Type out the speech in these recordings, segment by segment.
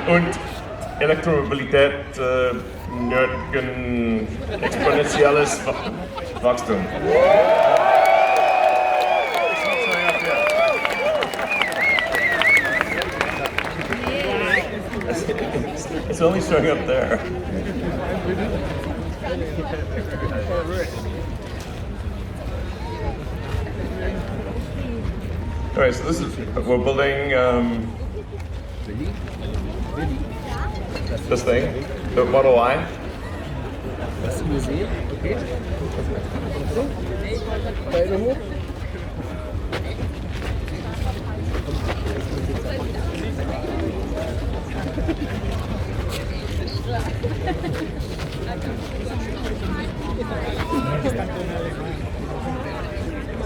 und Elektromobilität nötigen exponentielles Wachstum. It's only showing up there. All right, so we're building this thing, the Model Y.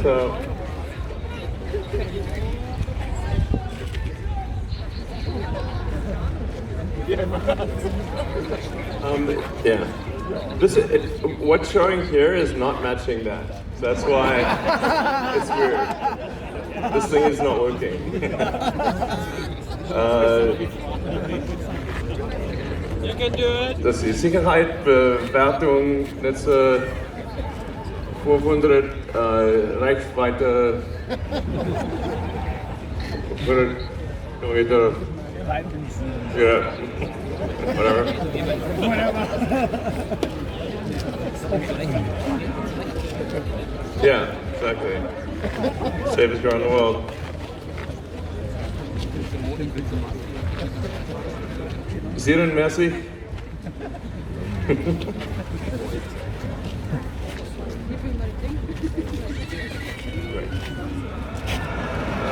So yeah, what's showing here is not matching that. So that's why it's weird. This thing is not working. You can do it. Das ist Sicherheit, Bewertung, Netze, 500 Reichweite, 100 Kilometer. Yeah, whatever. Yeah, exactly. Safest car in the world. Siren, merci.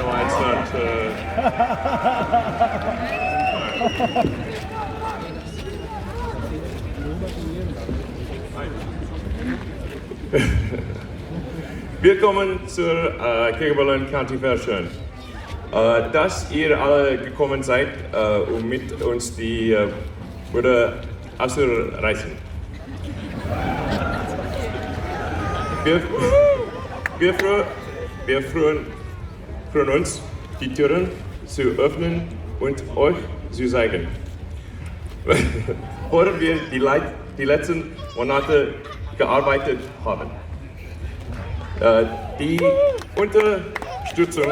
Why it's not. Wir kommen zur Cumberland County Fair schön. Dass ihr alle gekommen seid, um mit uns die Würde auszureißen. Wir freuen uns, die Türen zu öffnen und euch zu zeigen, woran wir die letzten Monate gearbeitet haben. Die Unterstützung,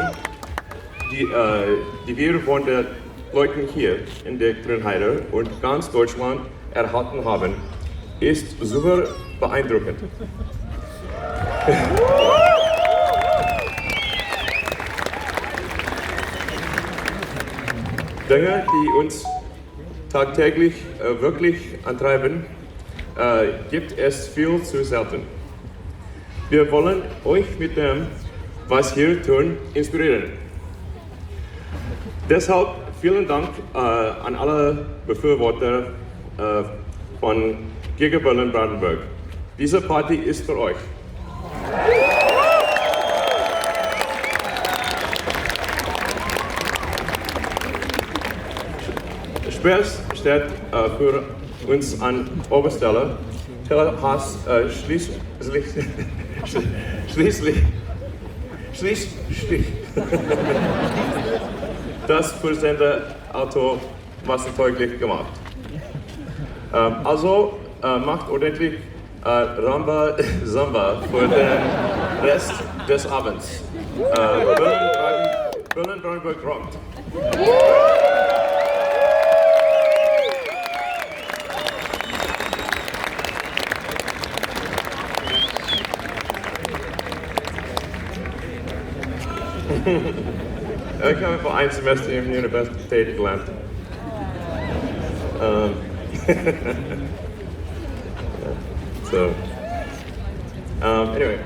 die wir von den Leuten hier in der Grünheide und ganz Deutschland erhalten haben, ist super beeindruckend. Dinge, die uns tagtäglich wirklich antreiben, gibt es viel zu selten. Wir wollen euch mit dem, was wir tun, inspirieren. Deshalb vielen Dank an alle Befürworter von Giga Berlin Brandenburg. Diese Party ist für euch. Speers steht für uns an Oberstelle. Teller has schließlich das Versender-Auto massentauglich gemacht. Also macht ordentlich Ramba Samba für den Rest des Abends. Berlin Brandenburg rockt. Ich habe vor ein Semester in der Universität gelernt. Anyway,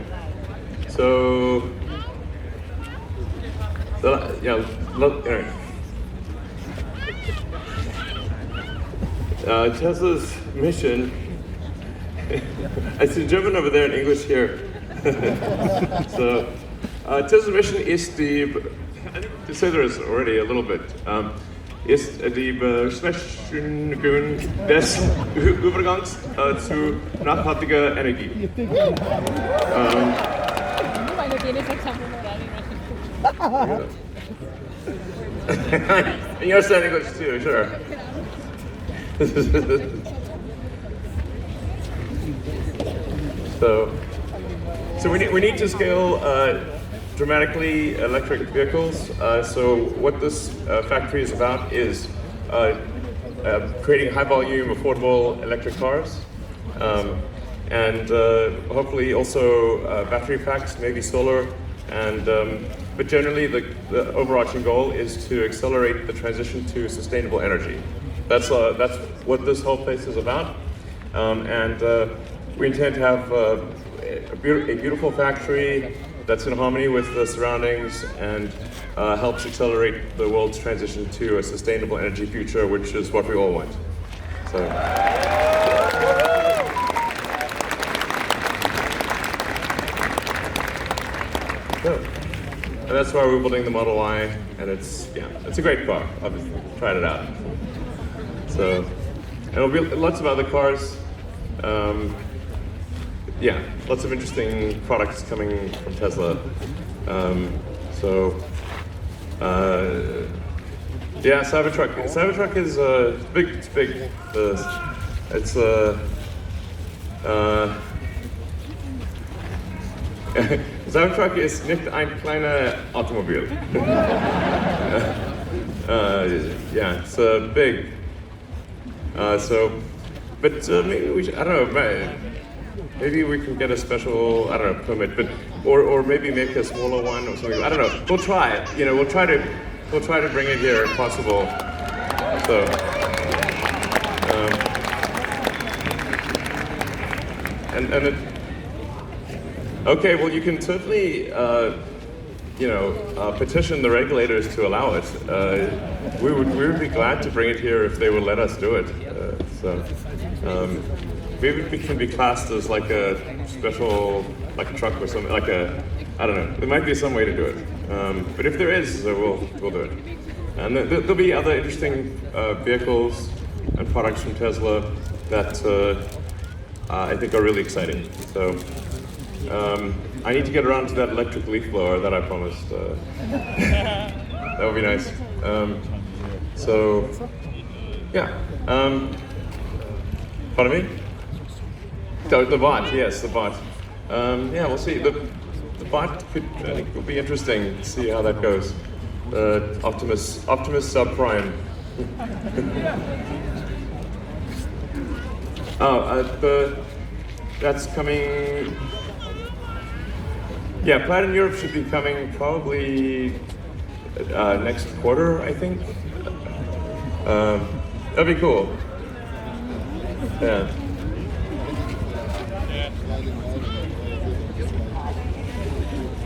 Tesla's mission. I see German over there and English here. Tesla's mission is I think to say there is already a little bit, ist die Beschleunigung des Übergangs zu nachhaltiger Energie. And you understand English too, sure. So we need to scale dramatically electric vehicles. So what this factory is about is creating high volume, affordable electric cars. And hopefully also battery packs, maybe solar, and but generally the overarching goal is to accelerate the transition to sustainable energy. That's what this whole place is about, and we intend to have a beautiful factory that's in harmony with the surroundings and helps accelerate the world's transition to a sustainable energy future, which is what we all want. And that's why we're building the Model Y, and it's a great car. Obviously, tried it out. So, and there'll be lots of other cars. Lots of interesting products coming from Tesla. Cybertruck. Cybertruck is big. It's big. Cybertruck ist nicht ein kleiner Automobil. It's big. Maybe we should, I don't know, maybe we can get a special, permit, or maybe make a smaller one or something. I don't know. We'll try it. We'll try to bring it here if possible. Okay, well, you can certainly, petition the regulators to allow it. We would be glad to bring it here if they would let us do it. Maybe it can be classed as like a special, like a truck or something, I don't know. There might be some way to do it. But if there is, we'll do it. And there'll be other interesting vehicles and products from Tesla that I think are really exciting. So. I need to get around to that electric leaf blower that I promised. That would be nice. Pardon me? The bot, yes, the bot. We'll see. The bot I think will be interesting to see how that goes. Optimus subprime. That's coming. Yeah, Plaid in Europe should be coming probably next quarter, I think. That'd be cool. Yeah.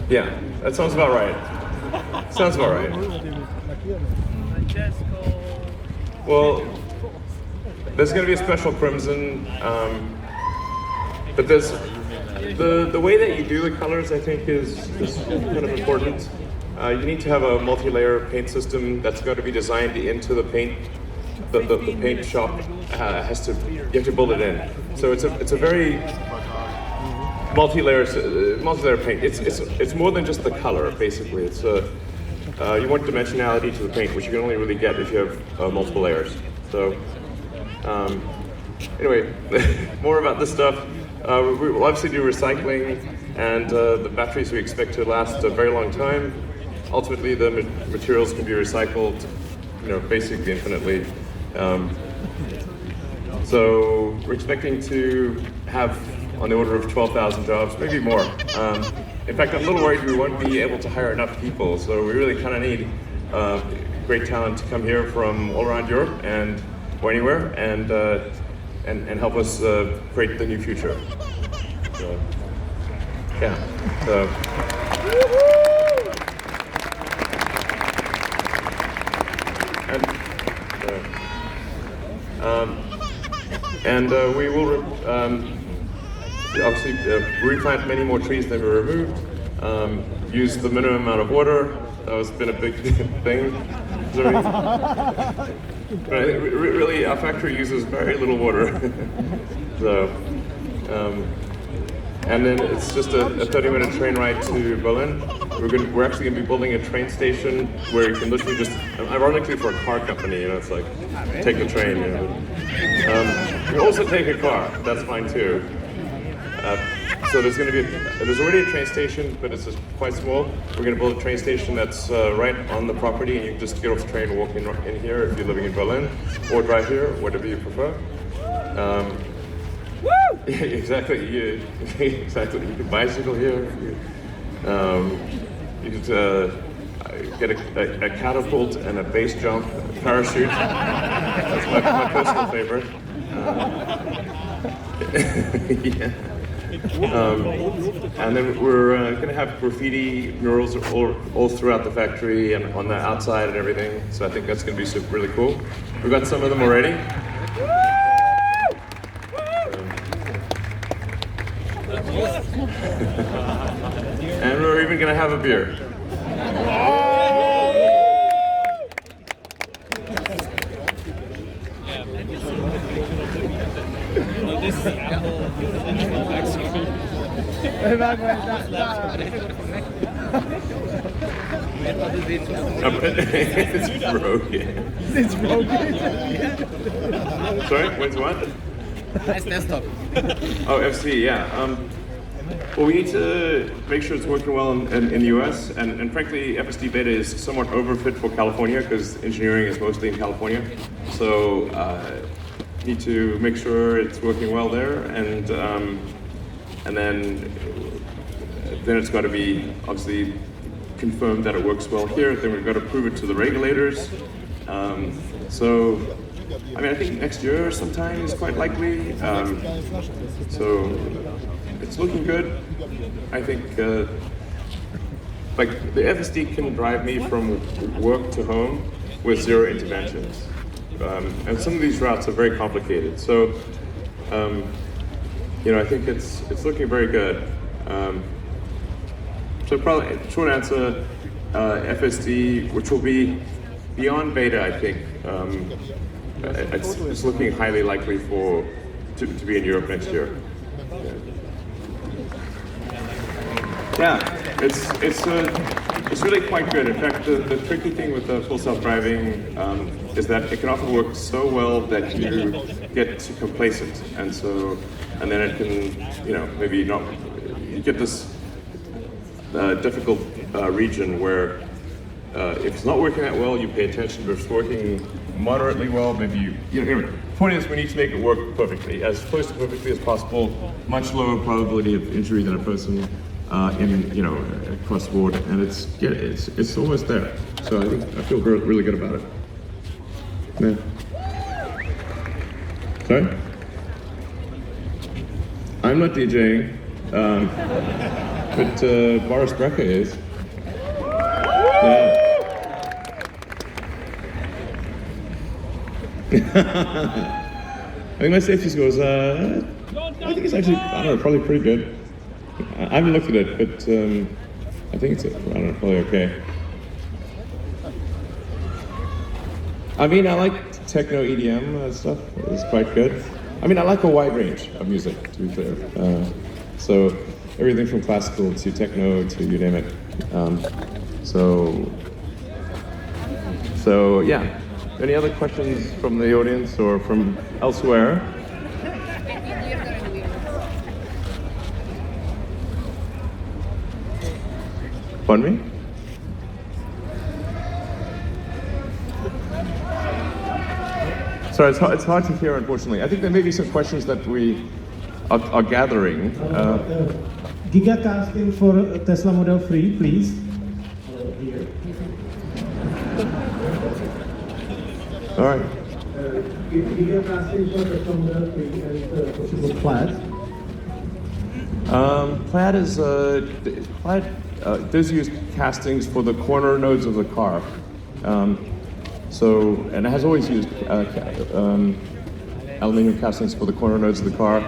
Yeah, that sounds about right. Sounds about right. Well, there's going to be a special Crimson, but there's the way that you do the colors, I think, is kind of important. You need to have a multi-layer paint system that's going to be designed into the paint. The paint shop you have to build it in. So it's a very multi-layer paint. It's more than just the color, basically. It's you want dimensionality to the paint, which you can only really get if you have multiple layers. So anyway, more about this stuff. We will obviously do recycling, and the batteries we expect to last a very long time. Ultimately, the materials can be recycled, basically infinitely. So we're expecting to have on the order of 12,000 jobs, maybe more. In fact, I'm a little worried we won't be able to hire enough people, so we really kind of need great talent to come here from all around Europe or anywhere, and help us create the new future. So, yeah. We will obviously replant many more trees than we removed. Use the minimum amount of water. That has been a big thing. But really, our factory uses very little water. And then it's just a 30-minute train ride to Berlin. we're actually going to be building a train station where you can literally just, ironically for a car company, you know, it's like take the train. You know. You can also take a car. That's fine too. So there's already a train station, but it's just quite small. We're going to build a train station that's right on the property, and you can just get off the train and walk in here if you're living in Berlin, or drive here, whatever you prefer. Exactly. Exactly. You can bicycle here. You could get a catapult and a base jump, a parachute. That's my personal favorite. Yeah. And then we're going to have graffiti murals all throughout the factory and on the outside and everything. So I think that's going to be really cool. We've got some of them already. And we're even going to have a beer. This is Apple. It's broken. It's broken. Sorry, when's what? Nice desktop. Oh, FC, yeah. Well, we need to make sure it's working well in the US, and frankly, FSD Beta is somewhat overfit for California because engineering is mostly in California. So, need to make sure it's working well there, and then it's got to be obviously confirmed that it works well here. Then we've got to prove it to the regulators. So, I mean, I think next year sometime is quite likely. So, it's looking good. I think, like the FSD can drive me from work to home with zero interventions. And some of these routes are very complicated. So, you know, I think it's looking very good. So probably, short answer, FSD, which will be beyond beta, I think. It's looking highly likely to be in Europe next year. Yeah, it's really quite good. In fact, the tricky thing with the full self-driving is that it can often work so well that you get too complacent, and then it can, you know, maybe not. You get this difficult region where if it's not working that well, you pay attention. But if it's working moderately well, maybe you know. Anyway, the point is, we need to make it work perfectly, as close to perfectly as possible. Much lower probability of injury than a person. Across the board, and it's almost there. So I feel really good about it. Yeah. Sorry? I'm not DJing, but Boris Brecker is. Yeah. I think my safety score is, I think it's actually, I don't know, probably pretty good. I haven't looked at it, but I think it's, I don't know, probably okay. I mean, I like techno EDM stuff. It's quite good. I mean, I like a wide range of music, to be clear. So everything from classical to techno to you name it. So yeah. Any other questions from the audience or from elsewhere? Pardon me? Sorry, it's hard to hear, unfortunately. I think there may be some questions that we are gathering. Gigacasting for Tesla Model 3, please. All right. Gigacasting for Tesla Model 3 and possible Plaid. Plaid does use castings for the corner nodes of the car. And it has always used aluminum castings for the corner nodes of the car,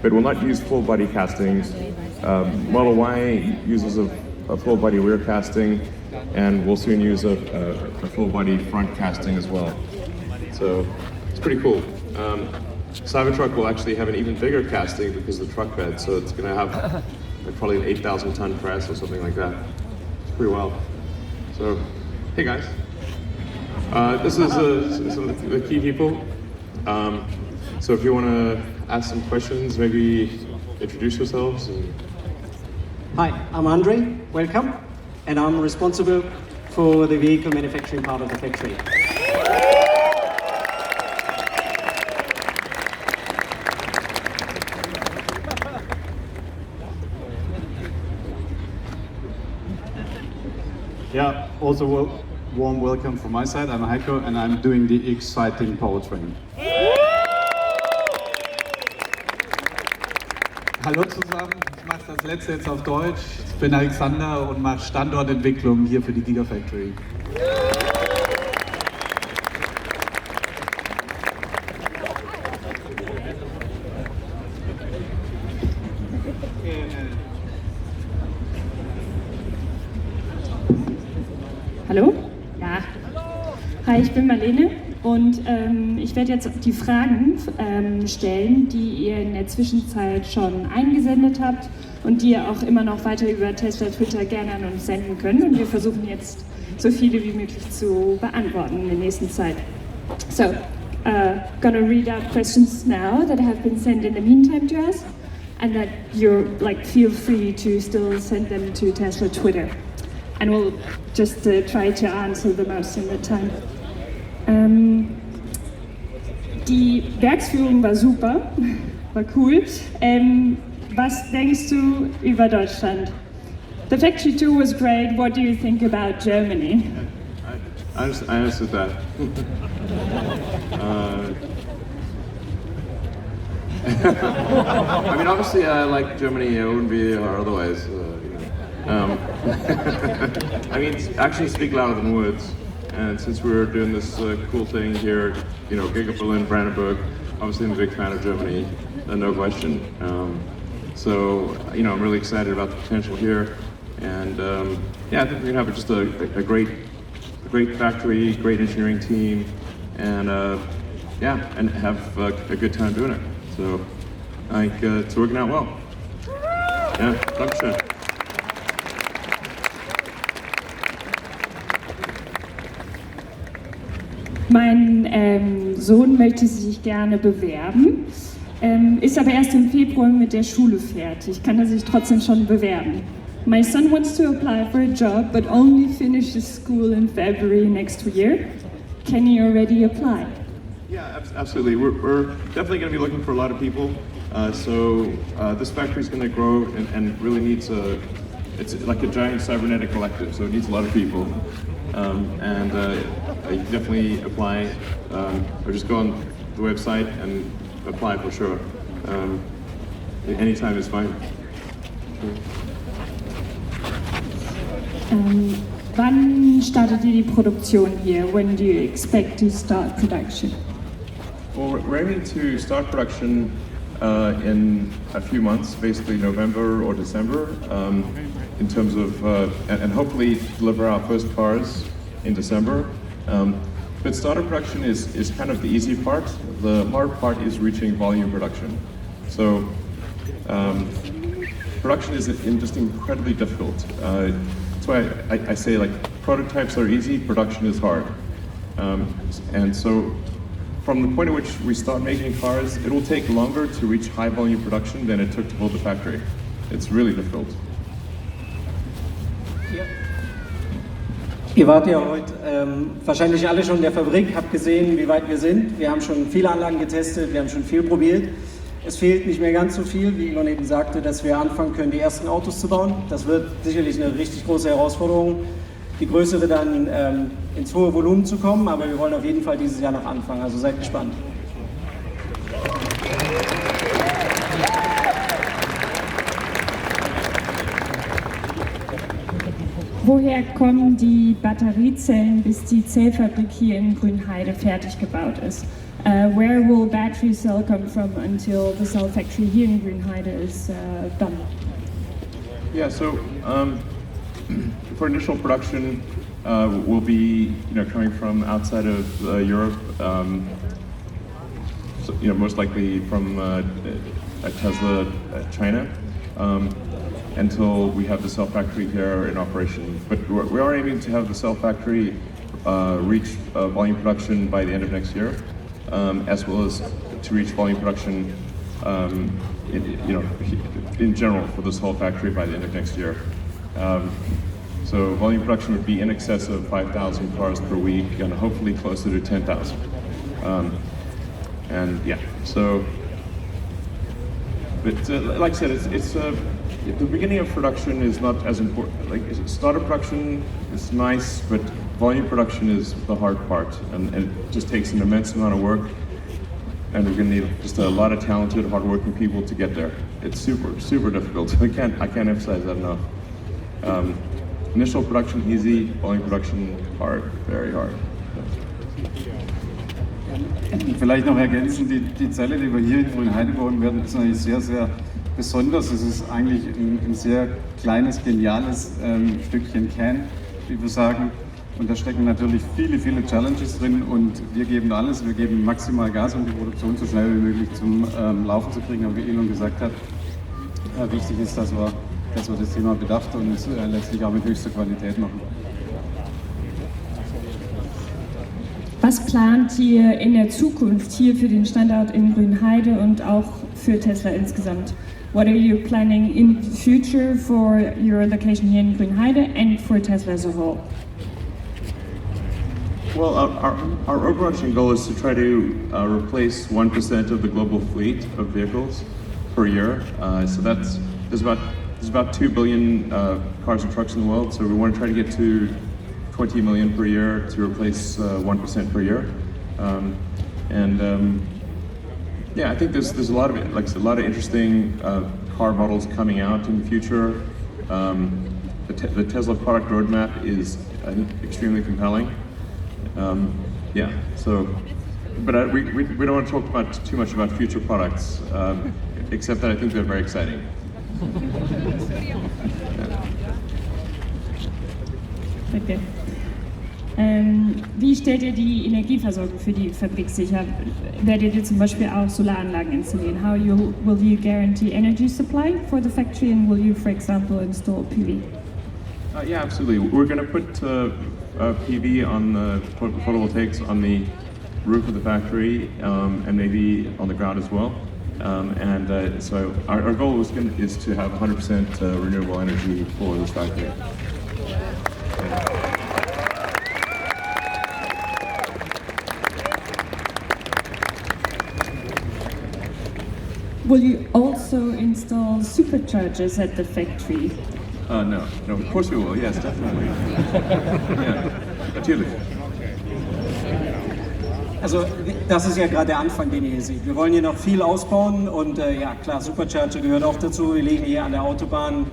but will not use full body castings. Model Y uses a full body rear casting, and we'll soon use a full body front casting as well. So it's pretty cool. Cybertruck will actually have an even bigger casting because of the truck bed, so it's going to have probably an 8,000 ton press or something like that. It's pretty wild. So, hey guys. This is some of the key people. So if you want to ask some questions, maybe introduce yourselves. Hi, I'm Andre, welcome. And I'm responsible for the vehicle manufacturing part of the factory. Yeah, also warm welcome from my side. I'm Heiko and I'm doing the exciting powertrain. Hallo zusammen, ich mache das letzte jetzt auf Deutsch. Ich bin Alexander und mache Standortentwicklung hier für die Gigafactory. Hallo? Ja. Hi, ich bin Marlene und ich werde jetzt die Fragen stellen, die ihr in der Zwischenzeit schon eingesendet habt und die ihr auch immer noch weiter über Tesla Twitter gerne an uns senden könnt. Und wir versuchen jetzt so viele wie möglich zu beantworten in der nächsten Zeit. So, gonna read out questions now that have been sent in the meantime to us, and that you're feel free to still send them to Tesla Twitter. And we'll just try to answer the most in the time. Die Werksführung war super, war cool. Was denkst du über Deutschland? The factory tour was great. What do you think about Germany? I understood that. I mean, obviously, I like Germany. It wouldn't be otherwise. I mean, actions speak louder than words. And since we're doing this cool thing here, Giga Berlin, Brandenburg, obviously I'm a big fan of Germany, no question. So, I'm really excited about the potential here. And yeah, I think we're gonna have just a great factory, great engineering team, and yeah, and have a good time doing it. So, I think it's working out well. Yeah, danke schön. Mein Sohn möchte sich gerne bewerben, ist aber erst im Februar mit der Schule fertig. Kann er sich trotzdem schon bewerben? My son wants to apply for a job, but only finishes school in February next year. Can he already apply? Yeah, absolutely. We're definitely going to be looking for a lot of people. So this factory is going to grow and really needs it's like a giant cybernetic collective, so it needs a lot of people. And you can definitely apply, or just go on the website and apply for sure. Anytime is fine. Wann startet ihr die Produktion hier? When do you expect to start production? Well, we're aiming to start production in a few months, basically November or December, in terms of, and hopefully deliver our first cars in December. But starter production is kind of the easy part. The hard part is reaching volume production. So production is just incredibly difficult. That's why I say prototypes are easy, production is hard. And so from the point at which we start making cars, it will take longer to reach high volume production than it took to build the factory. It's really difficult. Ihr wart ja heute wahrscheinlich alle schon in der Fabrik, habt gesehen, wie weit wir sind. Wir haben schon viele Anlagen getestet, wir haben schon viel probiert. Es fehlt nicht mehr ganz so viel, wie Elon eben sagte, dass wir anfangen können, die ersten Autos zu bauen. Das wird sicherlich eine richtig große Herausforderung. Die Größe wird dann ins hohe Volumen zu kommen, aber wir wollen auf jeden Fall dieses Jahr noch anfangen, also seid gespannt. Woher kommen die Batteriezellen, bis die Zellfabrik hier in Grünheide fertig gebaut ist? Where will battery cell come from until the cell factory here in Grünheide is done? Yeah, so for initial production, we'll be coming from outside of Europe, so, most likely from Tesla China. until we have the cell factory here in operation. But we are aiming to have the cell factory reach volume production by the end of next year, as well as to reach volume production in general for this whole factory by the end of next year. So volume production would be in excess of 5,000 cars per week and hopefully closer to 10,000. And yeah, so, but like I said, it's the beginning of production is not as important. Like startup production is nice, but volume production is the hard part, and it just takes an immense amount of work. And we're going to need just a lot of talented, hardworking people to get there. It's super difficult. I can't emphasize that enough. Initial production easy, volume production hard, very hard. Vielleicht noch ergänzend, die Zelle, die wir hier in Grünheide bauen werden, ist natürlich sehr, sehr besonders. Es ist eigentlich ein sehr kleines, geniales Stückchen Can, wie wir sagen. Und da stecken natürlich viele, viele Challenges drin und wir geben alles, wir geben maximal Gas, um die Produktion so schnell wie möglich zum Laufen zu kriegen. Aber wie Elon gesagt hat, wichtig ist, dass wir das Thema bedacht und letztlich auch mit höchster Qualität machen. Was plant ihr in der Zukunft hier für den Standort in Grünheide und auch für Tesla insgesamt? What are you planning in the future for your location here in Grünheide and for Tesla as a whole? Well, our overarching goal is to try to replace 1% of the global fleet of vehicles per year. So there's about 2 billion cars and trucks in the world. So we want to try to get to 20 million per year to replace 1% per year. Yeah, I think there's a lot of interesting car models coming out in the future. The Tesla product roadmap is, I think, extremely compelling. Yeah, so, but we don't want to talk too much about future products, except that I think they're very exciting. Okay. Wie stellt ihr die Energieversorgung für die Fabrik sicher? Werdet ihr zum Beispiel auch Solaranlagen installieren? Will you guarantee energy supply for the factory, and will you, for example, install PV? Yeah, absolutely. We're going to put PV on the photovoltaics on the roof of the factory and maybe on the ground as well. So our goal is to have 100% renewable energy for this factory. Will you also install superchargers at the factory? No, of course we will, yes, definitely. Ja, natürlich. Also das ist ja gerade der Anfang, den ihr hier seht. Wir wollen hier noch viel ausbauen und ja klar, Supercharger gehört auch dazu. Wir liegen hier an der Autobahn.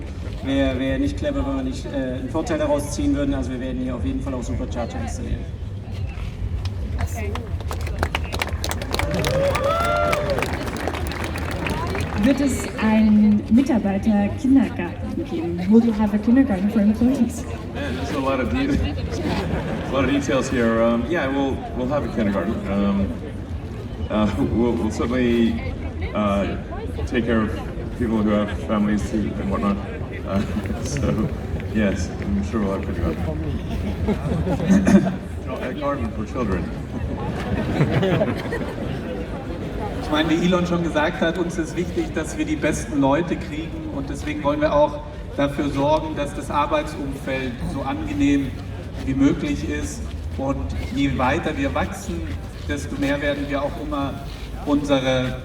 Wäre nicht clever, wenn wir nicht einen Vorteil daraus ziehen würden. Also wir werden hier auf jeden Fall auch Supercharger installieren. Okay. Wird es einen Mitarbeiter-Kindergarten geben? Will you have a kindergarten for employees? Man, there's a lot of details here. Yeah, we'll have a kindergarten. We'll certainly take care of people who have families and whatnot. So yes, I'm sure we'll have a kindergarten. A garden for children. Ich meine, wie Elon schon gesagt hat, uns ist wichtig, dass wir die besten Leute kriegen und deswegen wollen wir auch dafür sorgen, dass das Arbeitsumfeld so angenehm wie möglich ist und je weiter wir wachsen, desto mehr werden wir auch immer unsere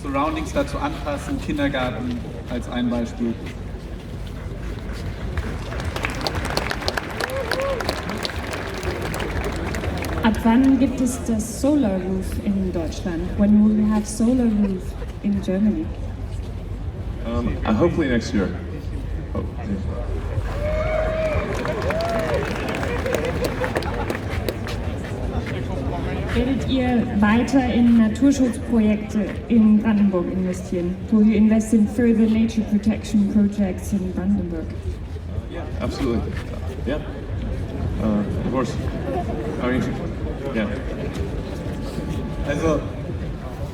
Surroundings dazu anpassen, Kindergarten als ein Beispiel. Ab wann gibt es das Solar Roof in Deutschland? When will we have Solar Roof in Germany? Hopefully next year. Werdet ihr weiter in Naturschutzprojekte in Brandenburg investieren? Will you invest in further nature protection projects in Brandenburg? Yeah, absolutely. Yeah, of course. I mean, yeah. Also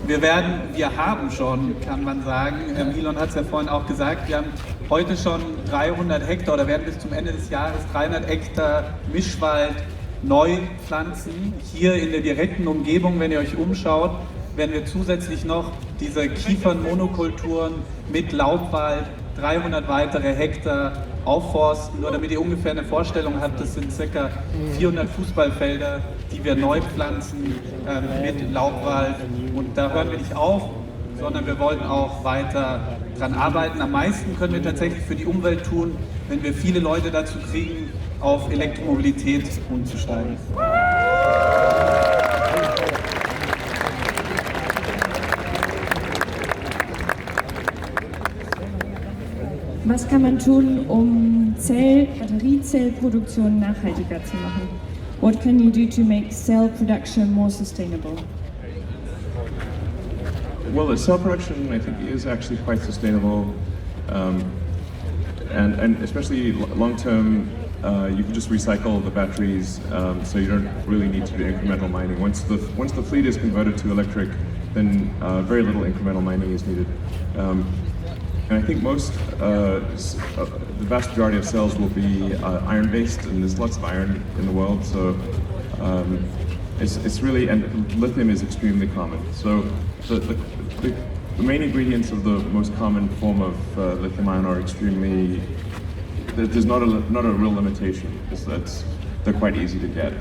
wir haben schon, kann man sagen, Elon hat es ja vorhin auch gesagt, wir haben heute schon 300 Hektar oder werden bis zum Ende des Jahres 300 Hektar Mischwald neu pflanzen. Hier in der direkten Umgebung, wenn ihr euch umschaut, werden wir zusätzlich noch diese Kiefernmonokulturen mit Laubwald 300 weitere Hektar aufforsten. Nur damit ihr ungefähr eine Vorstellung habt, das sind ca. 400 Fußballfelder, die wir neu pflanzen mit Laubwald. Und da hören wir nicht auf, sondern wir wollen auch weiter dran arbeiten. Am meisten können wir tatsächlich für die Umwelt tun, wenn wir viele Leute dazu kriegen, auf Elektromobilität umzusteigen. Was kann man tun, um Batteriezellproduktion nachhaltiger zu machen? What can you do to make cell production more sustainable? Well, the cell production, I think, is actually quite sustainable, and especially long term, you can just recycle the batteries, so you don't really need to do incremental mining. Once the fleet is converted to electric, then very little incremental mining is needed. And I think the vast majority of cells will be iron-based, and there's lots of iron in the world, so it's really, and lithium is extremely common. So the main ingredients of the most common form of lithium-ion are extremely, there's not a real limitation. They're quite easy to get.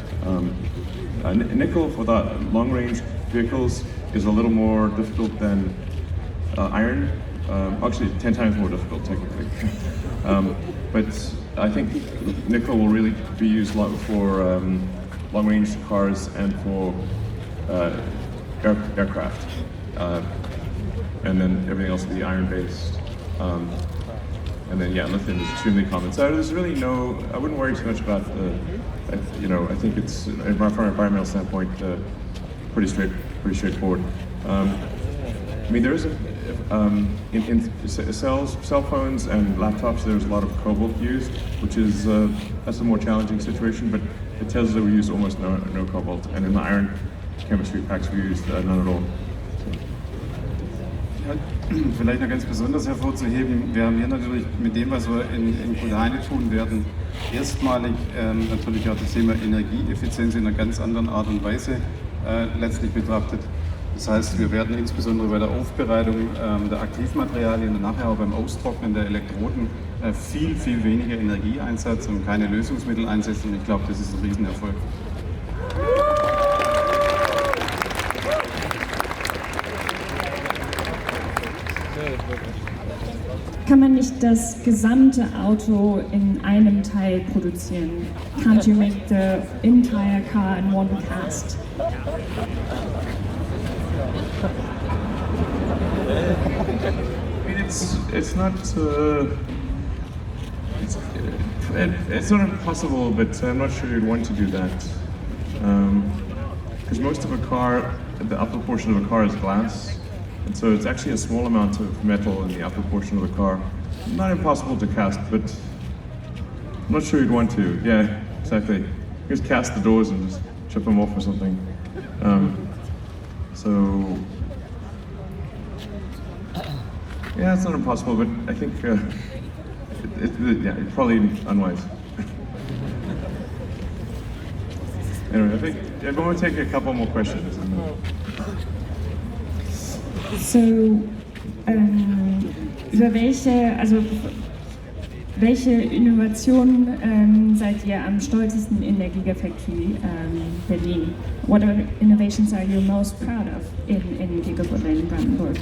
Nickel for the long-range vehicles is a little more difficult than iron. Actually 10 times more difficult technically. But I think nickel will really be used for long-range cars and for aircraft. And then everything else will be iron-based. And then lithium is extremely common. So there's really I wouldn't worry too much about I think it's, from an environmental standpoint, pretty straightforward. I mean, there is in cell phones and laptops, there's a lot of cobalt used, which is that's a more challenging situation. But at Tesla, we use almost no cobalt, and in the iron chemistry packs, we use none at all. Vielleicht noch ganz besonders hervorzuheben, wir haben hier natürlich mit dem, was wir in Kulheine tun werden, erstmalig natürlich auch das Thema Energieeffizienz in einer ganz anderen Art und Weise letztlich betrachtet. Das heißt, wir werden insbesondere bei der Aufbereitung der Aktivmaterialien und nachher auch beim Austrocknen der Elektroden viel weniger Energie einsetzen und keine Lösungsmittel einsetzen. Und ich glaube, das ist ein Riesenerfolg. Kann man nicht das gesamte Auto in einem Teil produzieren? Can't you make the entire car in one cast? It's not it's not impossible, but I'm not sure you'd want to do that, because most of a car, the upper portion of a car is glass, and so it's actually a small amount of metal in the upper portion of the car. Not impossible to cast, but I'm not sure you'd want to. Yeah, exactly. Just cast the doors and just chip them off or something. So. Yeah, it's not impossible, but I think it's probably unwise. Anyway, I think I'm going to take a couple more questions. So, über welche Innovationen seid ihr am stolzesten in der Gigafactory Berlin? What innovations are you most proud of in Gigafactory Brandenburg?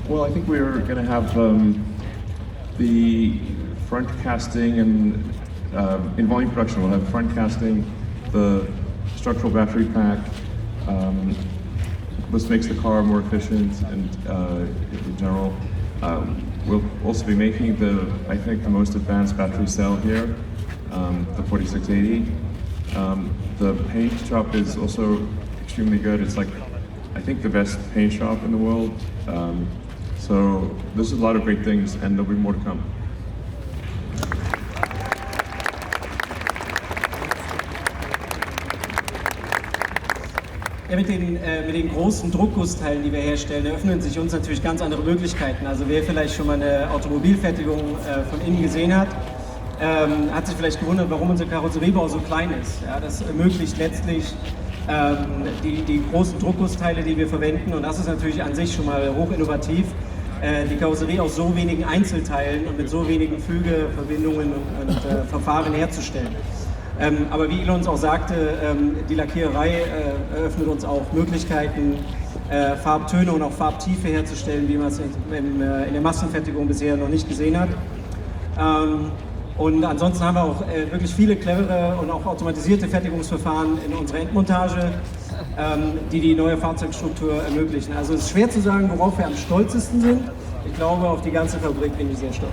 Well, I think we're going to have the front casting, and in volume production we'll have front casting, the structural battery pack. This makes the car more efficient, and in general, we'll also be making I think the most advanced battery cell here, the 4680. The paint shop is also extremely good. It's like, I think, the best paint shop in the world. So there's a lot of great things, and there'll be more to come. Ja, mit den großen Druckgussteilen, die wir herstellen, eröffnen sich uns natürlich ganz andere Möglichkeiten. Also wer vielleicht schon mal eine Automobilfertigung von innen gesehen hat, hat sich vielleicht gewundert, warum unser Karosseriebau so klein ist. Ja, das ermöglicht letztlich die großen Druckgussteile, die wir verwenden, und das ist natürlich an sich schon mal hochinnovativ, die Karosserie aus so wenigen Einzelteilen und mit so wenigen Fügeverbindungen und Verfahren herzustellen. Aber wie Elon uns auch sagte, die Lackiererei eröffnet uns auch Möglichkeiten, Farbtöne und auch Farbtiefe herzustellen, wie man es in der Massenfertigung bisher noch nicht gesehen hat. Und ansonsten haben wir auch wirklich viele clevere und auch automatisierte Fertigungsverfahren in unserer Endmontage, die neue Fahrzeugstruktur ermöglichen. Also es ist schwer zu sagen, worauf wir am stolzesten sind. Ich glaube, auf die ganze Fabrik bin ich sehr stolz.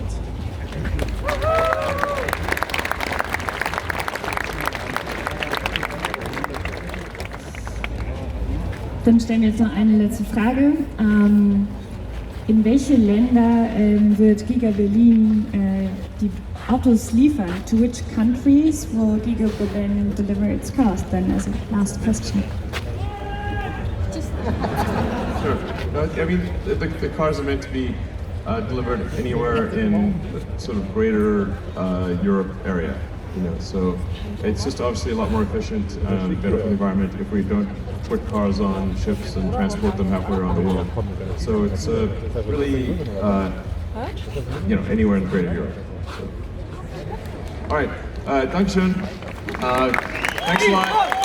Dann stellen wir jetzt noch eine letzte Frage. In welche Länder wird Giga Berlin die Autos liefern? To which countries will Giga Berlin deliver its cars? Then as a last question. Sure. No, I mean, the cars are meant to be delivered anywhere in the sort of greater Europe area. You know, so it's just obviously a lot more efficient and better for the environment if we don't put cars on ships and transport them halfway around the world. So it's really, you know, anywhere in Greater Europe. So. All right, Dankeschön. Thanks a lot.